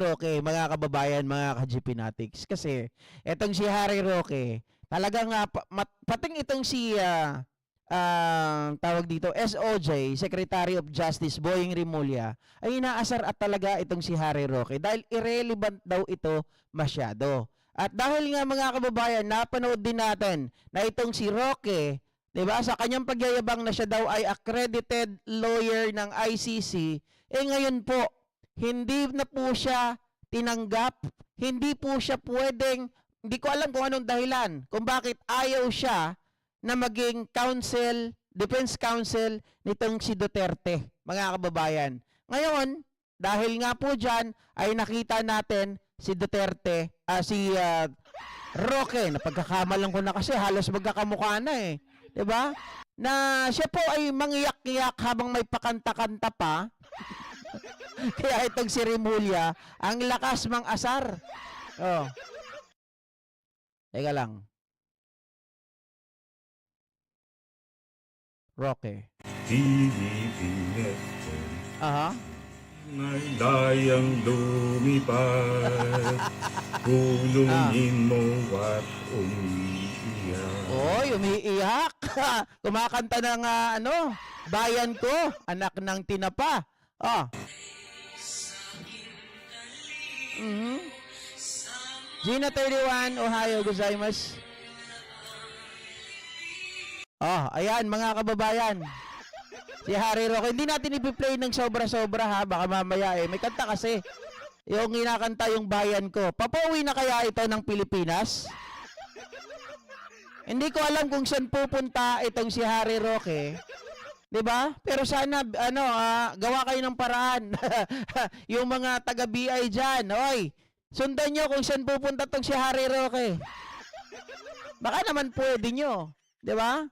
Roque, mga kababayan, mga ka-GP Natics. Kasi etong si Harry Roque, talagang pating itong si tawag dito, SOJ, Secretary of Justice Boying Rimulya, ay inaasar at talaga itong si Harry Roque dahil irrelevant daw ito masyado. At dahil nga mga kababayan, napanood din natin na itong si Roque, 'di ba, sa kanyang pagyayabang na siya daw ay accredited lawyer ng ICC, ngayon po hindi na po siya tinanggap, hindi po siya pwedeng, hindi ko alam kung anong dahilan, kung bakit ayaw siya na maging counsel, defense counsel nitong si Duterte, mga kababayan. Ngayon, dahil nga po dyan, ay nakita natin si Duterte, si Roque, napagkakamalan ko na kasi halos magkakamukha na eh. 'Di ba? Na siya po ay mangiyak-iyak habang may pakanta-kanta pa. Kaya itong si Rimulya, ang lakas mang asar. Oh. Teka lang. Roque. Aha. May layang lumipad, kulungin mo at umiiyak. Oy, umiiyak. Kumakanta ng bayan ko, anak ng tinapa. Oh. Gina 31, Ohio gozaimasu. Oh, ayan mga kababayan. Si Harry Roque, hindi natin ipi-play ng sobra-sobra ha, baka mamaya may kanta kasi. Yung kinakanta yung bayan ko. Papauwi na kaya ito ng Pilipinas? Hindi ko alam kung saan pupunta itong si Harry Roque. 'Di ba? Pero sana gawa kayo ng paraan. Yung mga taga-BI diyan, oy, sundan niyo kung saan pupunta tong si Harry Roque. Baka naman pwede niyo, 'di ba?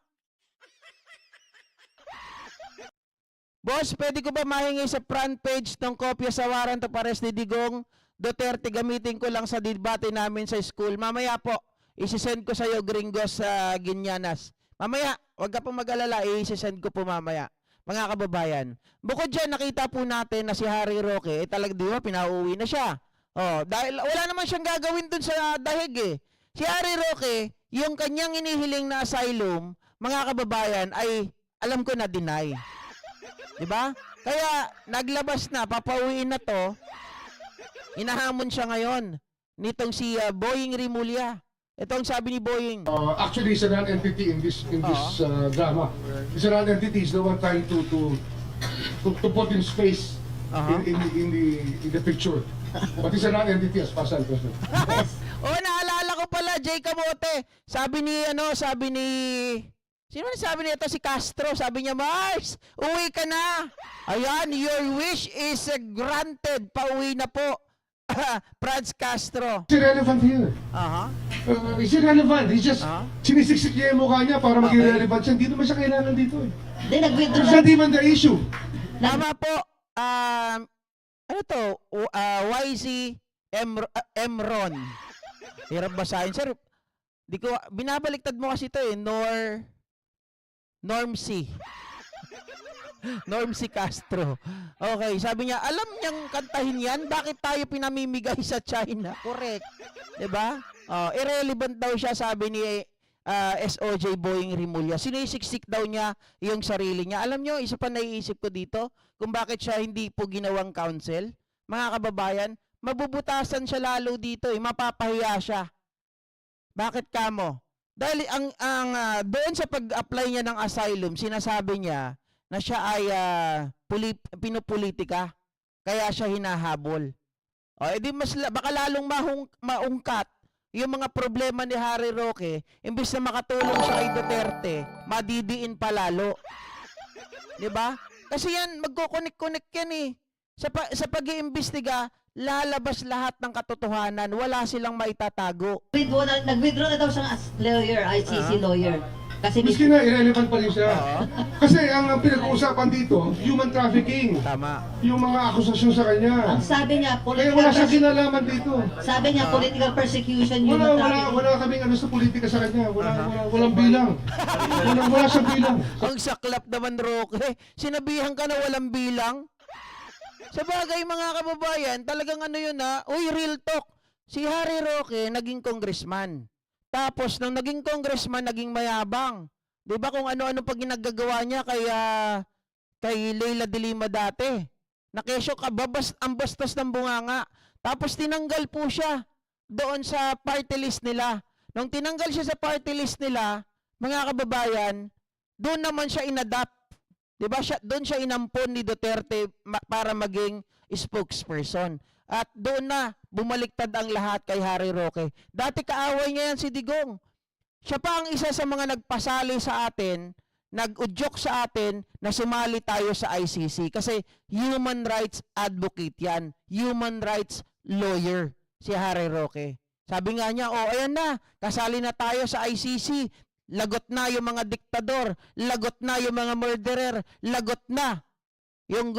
Boss, pwede ko ba mahingi sa front page ng kopya sa warrant of arrest ni Digong Duterte? Gamitin ko lang sa debate namin sa school. Mamaya po, isi-send ko sa iyo, Gringos sa Ginyanas. Mamaya, wag ka pong mag-alala, isi-send ko po mamaya. Mga kababayan, bukod dyan, nakita po natin na si Harry Roque, talagang di ba, pinauwi na siya. Oh, dahil wala naman siyang gagawin dun sa dahig eh. Si Harry Roque, yung kanyang inihiling na asylum, mga kababayan, ay alam ko na deny. Diba? Kaya naglabas na, papauwiin na to. Inahamon siya ngayon nitong si Boying Rimulya. Ito ang sabi ni Boying. Actually, it's a non-entity in this drama. It's a non-entity. Is the one trying to put in space in the picture. But it's a non-entity as far as I'm concerned. Oh, naalala ko pala, Jay Camote. Sabi ni sino na sabi nito? Si Castro. Sabi niya, Mars, uwi ka na. Ayan, your wish is granted. Pauwi na po. Franz Castro. It's irrelevant here. It's irrelevant. He's just sinisiksik niya yung mukha niya para maging relevant siya. Hindi naman siya kailangan dito eh. Then nag-withdraw It's not even the issue. Tama po. Ano to? YC Emron. Hirap basahin, sir. Binabaliktad mo kasi ito eh. Norm C. Castro. Okay, sabi niya, alam niyang kantahin yan, bakit tayo pinamimigay sa China? Correct. 'Di ba? Irrelevant daw siya, sabi ni SOJ Boying Rimulya. Sinisiksik daw niya yung sarili niya. Alam niyo, isa pa naiisip ko dito, kung bakit siya hindi po ginawang counsel. Mga kababayan, mabubutasan siya lalo dito, mapapahiya siya. Bakit kamo? Dahil doon sa pag-apply niya ng asylum, sinasabi niya na siya ay pinupolitika, kaya siya hinahabol. O edi baka lalong maungkat yung mga problema ni Harry Roque, imbes na makatulong siya kay Duterte, madidiin pa lalo. 'Di ba? Kasi yan magko-connect yan eh. Sa pag-iimbestiga, lalabas lahat ng katotohanan. Wala silang maitatago. Nag-withdraw na daw siyang as lawyer, ICC lawyer. Kasi Miski na, irrelevant pa rin siya. Kasi ang pinag-uusapan dito, human trafficking. Tama. Yung mga akusasyon sa kanya. ang sabi niya, Kaya wala siyang kinalaman dito. sabi niya, political persecution, human trafficking. Wala kaming sa politika sa kanya. Walang bilang. Wala siyang bilang. Ang saklap naman, Roque. Sinabihan ka na walang bilang. Sa bagay mga kababayan, talagang ano yun ha, uy, real talk. Si Harry Roque naging congressman. Tapos nung naging congressman, naging mayabang. 'Di ba kung ano-ano pag ginagagawa niya kay Leila de Lima dati. Nakesyo kababas ang bastos ng bunganga. Tapos tinanggal po siya doon sa party list nila. Nung tinanggal siya sa party list nila, mga kababayan, doon naman siya inadapt. 'Di ba? Doon siya inampon ni Duterte para maging spokesperson. At doon na bumaliktad ang lahat kay Harry Roque. Dati kaaway niya yan si Digong. Siya pa ang isa sa mga nagpasali sa atin, nag-udyok sa atin na sumali tayo sa ICC kasi human rights advocate yan. Human rights lawyer si Harry Roque. Sabi nga niya, oh ayan na, kasali na tayo sa ICC. Lagot na yung mga diktador, lagot na yung mga murderer, lagot na yung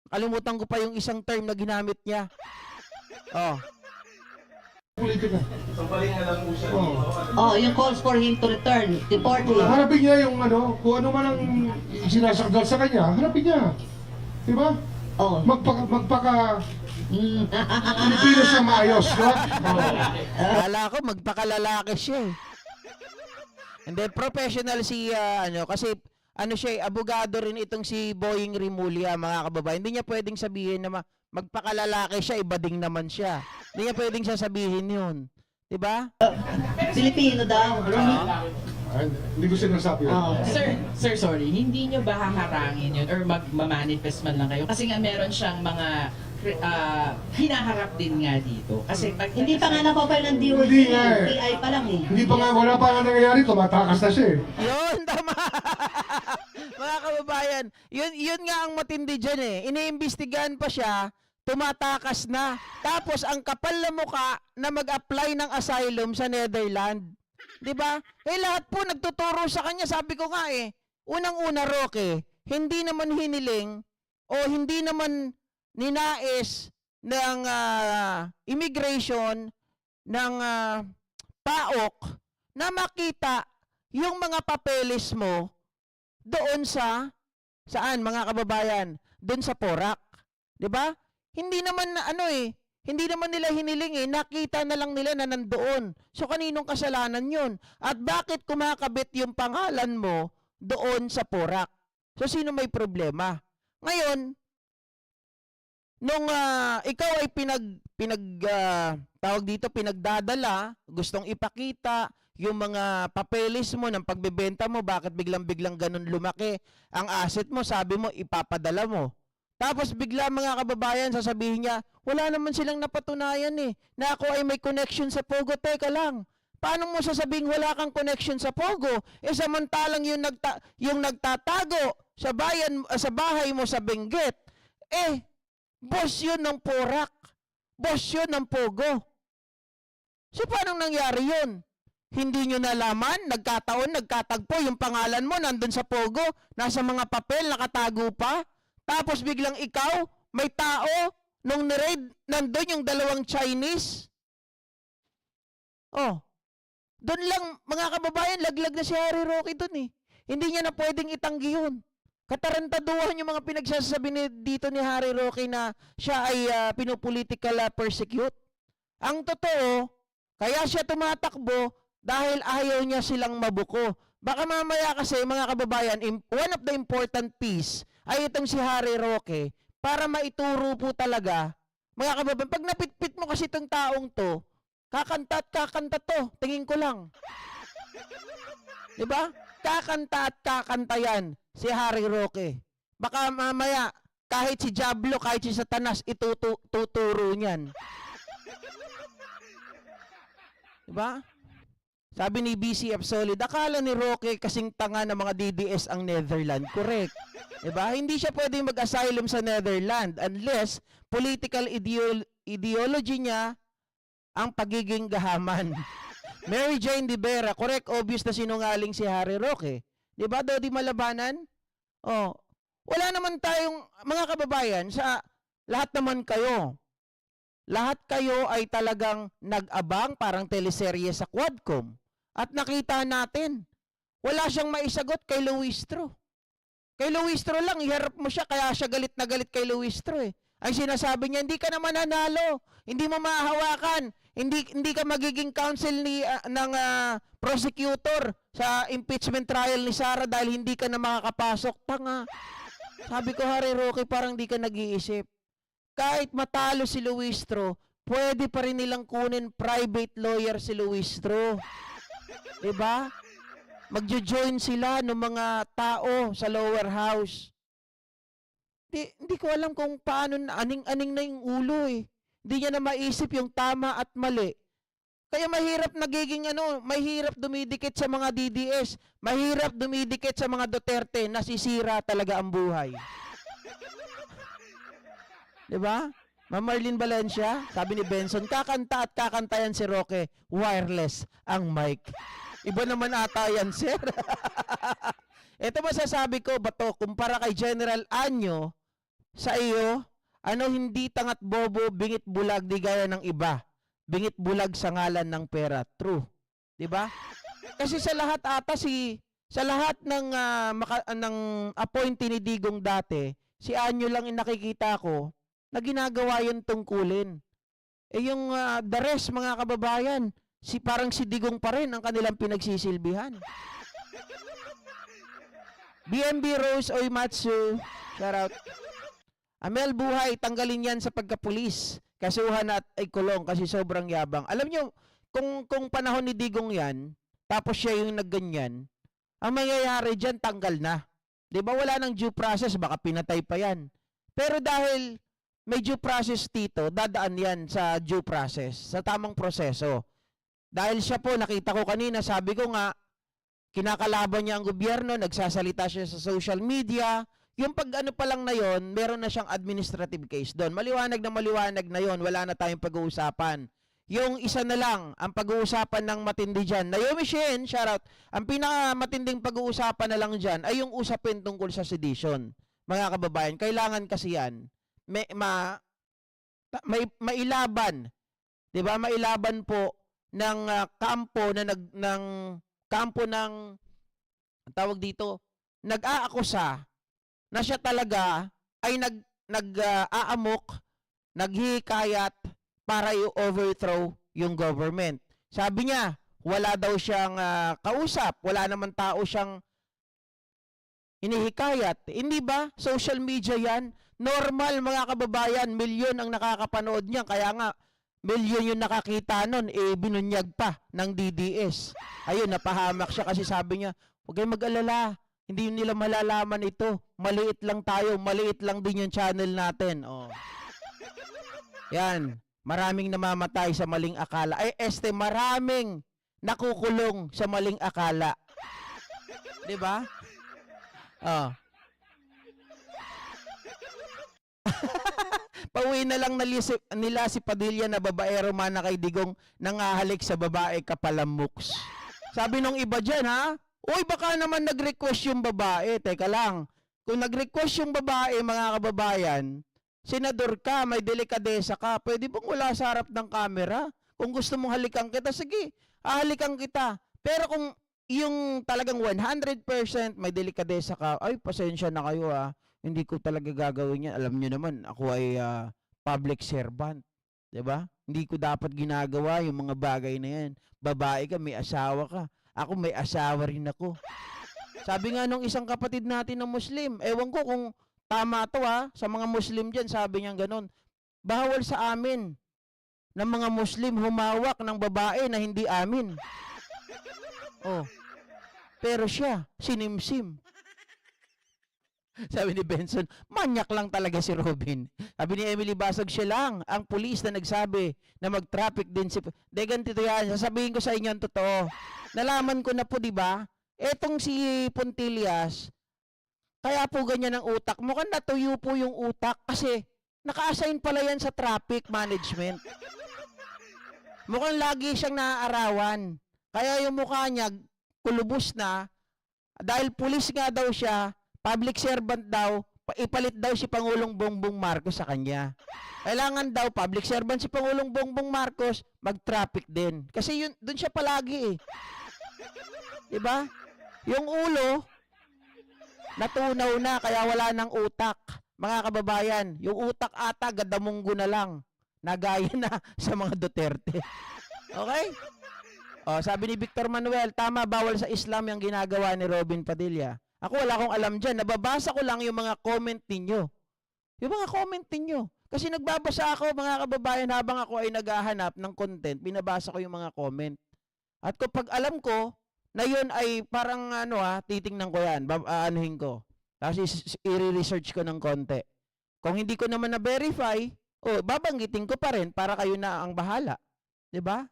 kalimutan ko pa yung isang term na ginamit niya. Oh. Politika. Oh, yung calls for him to return, deport him. Harapin niya yung ano, kung ano man ang sinasakdal sa kanya, harapin niya. Di ba? Oh. Magpaka Pilipino siya maayos, di ba? Kala ko magpakalalaki siya eh. And then professional si kasi ano siya eh, abogado rin itong si Boying Rimulya, mga kababayan. Hindi niya pwedeng sabihin na magpakalalaki siya, ibading naman siya. Hindi niya pwedeng sasabihin yun. 'Di ba? Filipino daw. Ay, hindi ko sinasabi yun. Oh. Sir, sorry, hindi nyo ba haharangin yun or magmamanifest man lang kayo? Kasi nga meron siyang mga hinaharap din nga dito. Kasi pag Hindi pa nga napapal ng DOJ, Hindi nga eh. PI pa lang eh. Hindi pa nga, wala pa nga nangyayari, tumatakas na siya eh. Yun, tama. Mga kababayan, yun nga ang matindi dyan eh. Iniimbestigahan pa siya, tumatakas na. Tapos ang kapal na muka na mag-apply ng asylum sa Netherlands. 'Di ba? Eh lahat po nagtuturo sa kanya, sabi ko nga eh. Unang-una, Roque, hindi naman hiniling o hindi naman ninais ng immigration ng PAOK na makita yung mga papeles mo doon saan mga kababayan, doon sa Porac, 'di ba? Hindi naman hindi naman nila hiniling eh, nakita na lang nila na nandoon. So kaninong kasalanan 'yun? At bakit kumakabit yung pangalan mo doon sa Porac? So sino may problema? Ngayon, nung ikaw ay tawag dito, pinagdadala, gustong ipakita yung mga papeles mo ng pagbebenta mo, bakit biglang-biglang ganun lumaki ang asset mo, sabi mo ipapadala mo. Tapos bigla mga kababayan sasabihin niya, wala naman silang napatunayan eh, na ako ay may connection sa Pogo. Teka lang, paano mo sasabihin wala kang connection sa Pogo? Eh samantalang yung nagtatago sa bahay mo sa Benguet, boss yun ng Porac. Boss yun ng Pogo. So, paano nangyari yun? Hindi nyo nalaman, nagkatagpo, yung pangalan mo nandun sa Pogo, nasa mga papel, nakatago pa. Tapos biglang ikaw, may tao, nung ni-raid, nandun yung dalawang Chinese. Oh, doon lang, mga kababayan, laglag na si Harry Roque doon eh. Hindi niya na pwedeng itanggi yun. Katarantaduhan yung mga pinagsasabi dito ni Harry Roque na siya ay pinopolitical persecute. Ang totoo, kaya siya tumatakbo dahil ayaw niya silang mabuko. Baka mamaya kasi mga kababayan, one of the important piece ay itong si Harry Roque para maituro po talaga. Mga kababayan, pag napitpit mo kasi itong taong to, kakanta at kakanta to, tingin ko lang. Diba? Kakanta at kakanta yan si Harry Roque. Baka mamaya, kahit si Diablo, kahit si Satanas, ituturo niyan. Diba? Sabi ni BCF Solid, akala ni Roque kasing tanga ng mga DDS ang Netherlands. Correct. Diba? Hindi siya pwedeng mag-asylum sa Netherlands unless political ideology niya ang pagiging gahaman. Mary Jane de Vera, correct, obvious na sinungaling si Harry Roque. Di ba, Dodi Malabanan? Oh, wala naman tayong, mga kababayan, sa lahat naman kayo. Lahat kayo ay talagang nag-abang, parang teleserye sa Quadcom. At nakita natin, wala siyang maisagot kay Luistro. Kay Luistro lang, iharap mo siya, kaya siya galit na galit kay Luistro eh. Ang sinasabi niya, hindi ka naman nanalo, hindi mo mahahawakan, hindi ka magiging counsel ng prosecutor sa impeachment trial ni Sara dahil hindi ka na makakapasok. Tanga. Sabi ko, Harry Roque, parang hindi ka nag-iisip. Kahit matalo si Luistro, pwede pa rin nilang kunin private lawyer si Luistro. Diba? Magjo-join sila ng mga tao sa lower house. Hindi ko alam kung paano aning-aning na yung ulo eh. Hindi niya na maisip yung tama at mali. Kaya mahirap nagiging mahirap dumidikit sa mga DDS, mahirap dumidikit sa mga Duterte, nasisira talaga ang buhay. 'Di ba? Ma'am Marlene Valencia, sabi ni Benson, kakanta at kakantayan si Roque, wireless ang mic. Iba naman ata yan, sir. Ito masasabi ko, bato, kumpara kay General Anyo, sa iyo, hindi tangat bobo, bingit bulag, di gaya ng iba. Bingit bulag sa ngalan ng pera. True. 'Di ba? Kasi sa lahat ata sa lahat ng appointee ni Digong dati, si Anyo lang yung nakikita ko na ginagawa yung tungkulin. Yung the rest, mga kababayan, parang si Digong pa rin ang kanilang pinagsisilbihan. BMB Rose Oimatsu, shout out. Amel Buhay, tanggalin yan sa pagkapulis. Kasuhan at ay kulong kasi sobrang yabang. Alam nyo, kung panahon ni Digong yan, tapos siya yung nagganyan, ang mangyayari dyan, tanggal na. Diba wala nang due process, baka pinatay pa yan. Pero dahil may due process dito, dadaan yan sa due process, sa tamang proseso. Dahil siya po, nakita ko kanina, sabi ko nga, kinakalaban niya ang gobyerno, nagsasalita siya sa social media. Yung pag-ano pa lang na yon, meron na siyang administrative case doon. Maliwanag na yon, wala na tayong pag-uusapan. Yung isa na lang, ang pag-uusapan ng matindi dyan. Naomi Shin, shoutout, ang pinakamatinding pag-uusapan na lang dyan ay yung usapin tungkol sa sedition. Mga kababayan, kailangan kasi yan, mailaban, di ba? Mailaban po ng kampo ng tawag dito, nag-aakusa na siya talaga ay nag-aamok, naghihikayat para i-overthrow yung government. Sabi niya, wala daw siyang kausap, wala naman tao siyang hinihikayat. Hindi ba? Social media yan. Normal, mga kababayan, milyon ang nakakapanood niya. Kaya nga, milyon yung nakakita nun, binunyag pa ng DDS. Ayun, napahamak siya kasi sabi niya, huwag kayong mag-alala. Hindi nila malalaman ito. Maliit lang tayo. Maliit lang din yung channel natin. Oh. Yan. Maraming namamatay sa maling akala. Maraming nakukulong sa maling akala. 'Di ba? Oh. Pauwi na lang nila si Padilla na babaero mana kay Digong nangahalik sa babae kapalamuks. Sabi nung iba dyan, ha? Uy, baka naman nag-request yung babae. Teka lang. Kung nag-request yung babae, mga kababayan, senador ka, may delikadesa ka, pwede bang wala sa harap ng camera? Kung gusto mong halikan kita, sige, halikan kita. Pero kung yung talagang 100% may delikadesa ka, ay, pasensya na kayo ha. Hindi ko talaga gagawin yan. Alam nyo naman, ako ay public servant. 'Di ba? Hindi ko dapat ginagawa yung mga bagay na yan. Babae ka, may asawa ka. Ako may asawa rin ako. Sabi nga nung isang kapatid natin na Muslim, ewan ko kung tama to ha, sa mga Muslim dyan, sabi niya ganun, bawal sa amin ng mga Muslim humawak ng babae na hindi amin. Oh. Pero siya, sinimsim. Sabi ni Benson, manyak lang talaga si Robin. Sabi ni Emily Basag, siya lang ang pulis na nagsabi na mag-traffic din si... De, ganito yan. Sasabihin ko sa inyo ang totoo. Nalaman ko na po, di ba? Etong si Puntillas, kaya po ganyan ang utak. Mukhang natuyo po yung utak kasi naka-assign pala yan sa traffic management. Mukhang lagi siyang naaarawan. Kaya yung mukha niya, kulubos na, dahil pulis nga daw siya, public servant daw, ipalit daw si Pangulong Bongbong Marcos sa kanya. Kailangan daw, public servant si Pangulong Bongbong Marcos, mag-traffic din. Kasi yun, dun siya palagi eh. Diba? Yung ulo, Natunaw na, kaya wala ng utak. Mga kababayan, yung utak ata, gadamunggo na lang. Nagaya na sa mga Duterte. Okay? O, sabi ni Victor Manuel, tama, bawal sa Islam yung ginagawa ni Robin Padilla. Ako wala akong alam dyan. Nababasa ko lang yung mga comment ninyo. Yung mga comment ninyo. Kasi nagbabasa ako, mga kababayan, habang ako ay naghahanap ng content, binabasa ko yung mga comment. At kapag alam ko na yun ay parang titingnan ko yan, anuhin ko. Tapos i-research ko ng konti. Kung hindi ko naman na-verify, babanggitin ko pa rin para kayo na ang bahala. 'Di ba?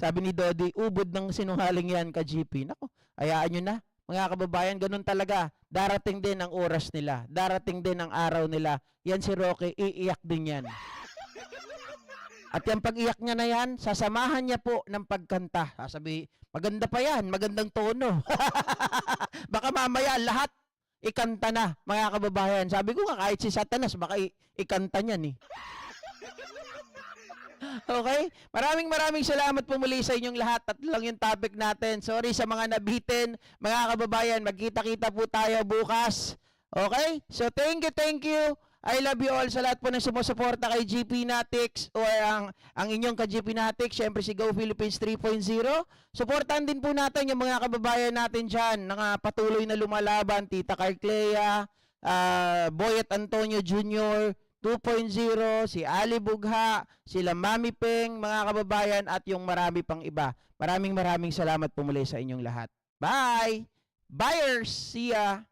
Sabi ni Dodi, ubod ng sinungaling yan ka GP. Nako, hayaan nyo na. Mga kababayan, ganun talaga. Darating din ang oras nila. Darating din ang araw nila. Yan si Roque, iiyak din yan. At yung pag-iyak niya na yan, sasamahan niya po ng pagkanta. Sasabi, maganda pa yan, magandang tono. Baka mamaya lahat ikanta na, mga kababayan. Sabi ko nga, kahit si Satanas, baka ikanta niyan eh. Okay? Maraming salamat po muli sa inyong lahat. Tatlo lang yung topic natin. Sorry sa mga nabitin. Mga kababayan, magkita-kita po tayo bukas. Okay? So, thank you. I love you all sa lahat po ng sumusuporta kay GP Natics or ang inyong ka-GP Natics. Siyempre si Go Philippines 3.0. Suportahan din po natin yung mga kababayan natin dyan na patuloy na lumalaban. Tita Carclea, Boyet Antonio Jr., 2.0, si Ali Bugha, sila Mami Peng, mga kababayan, at yung marami pang iba. Maraming salamat po muli sa inyong lahat. Bye! Buyers! See ya!